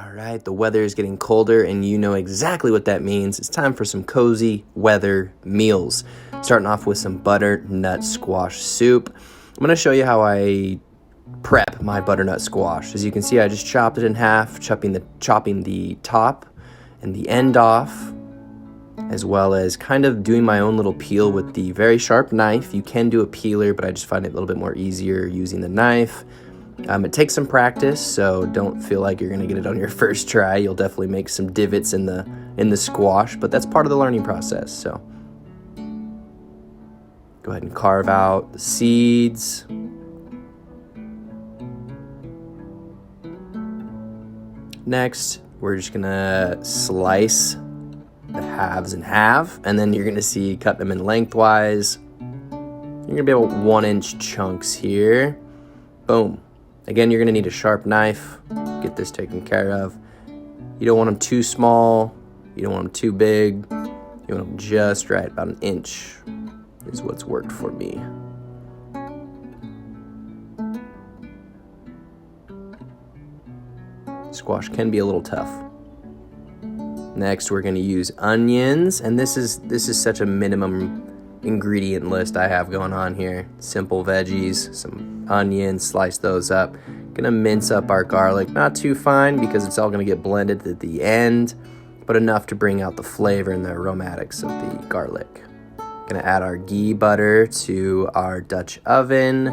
All right, the weather is getting colder and you know exactly what that means. It's time for some cozy weather meals. Starting off with some butternut squash soup. I'm going to show you how I prep my butternut squash. As you can see, I just chopped it in half, chopping the top and the end off, as well as kind of doing my own little peel with the very sharp knife. You can do a peeler, but I just find it a little bit more easier using the knife. It takes some practice, so don't feel like you're gonna get it on your first try. You'll definitely make some divots in the squash, but that's part of the learning process. So go ahead and carve out the seeds. Next, we're just gonna slice the halves in half, and then you're gonna see cut them in lengthwise. You're gonna be about 1-inch chunks here. Boom. Again, you're gonna need a sharp knife. Get this taken care of. You don't want them too small. You don't want them too big. You want them just right. About 1 inch is what's worked for me. Squash can be a little tough. Next, we're gonna use onions, and this is such a minimum ingredient list I have going on here. Simple veggies, some onions, slice those up. Gonna mince up our garlic, not too fine because it's all gonna get blended at the end, but enough to bring out the flavor and the aromatics of the garlic. Gonna add our ghee butter to our Dutch oven.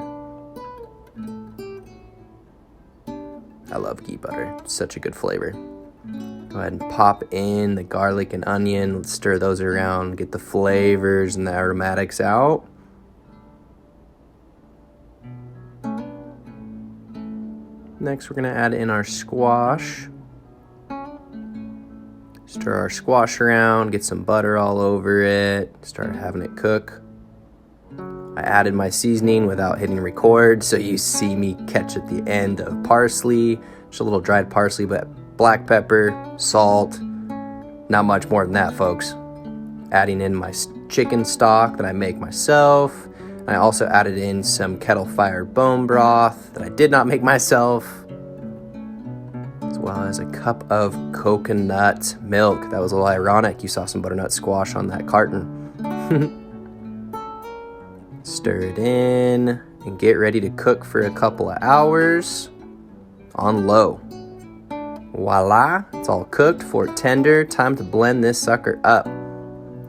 I love ghee butter, it's such a good flavor. Go ahead and pop in the garlic and onion. Let's stir those around, get the flavors and the aromatics out. Next, we're gonna add in our squash. Stir our squash around, get some butter all over it, start having it cook. I added my seasoning without hitting record, so you see me catch at the end of parsley, just a little dried parsley, but black pepper, salt, not much more than that, folks. Adding in my chicken stock that I make myself. I also added in some kettle fire bone broth that I did not make myself, as well as a cup of coconut milk. That was a little ironic. You saw some butternut squash on that carton. Stir it in and get ready to cook for a couple of hours on low. Voila, it's all cooked, fork tender. Time to blend this sucker up.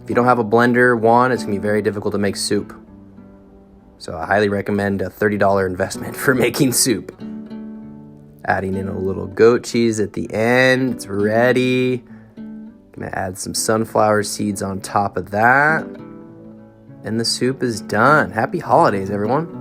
If you don't have a blender, it's gonna be very difficult to make soup. So I highly recommend a $30 investment for making soup. Adding in a little goat cheese at the end, it's ready. Gonna add some sunflower seeds on top of that. And the soup is done. Happy holidays, everyone.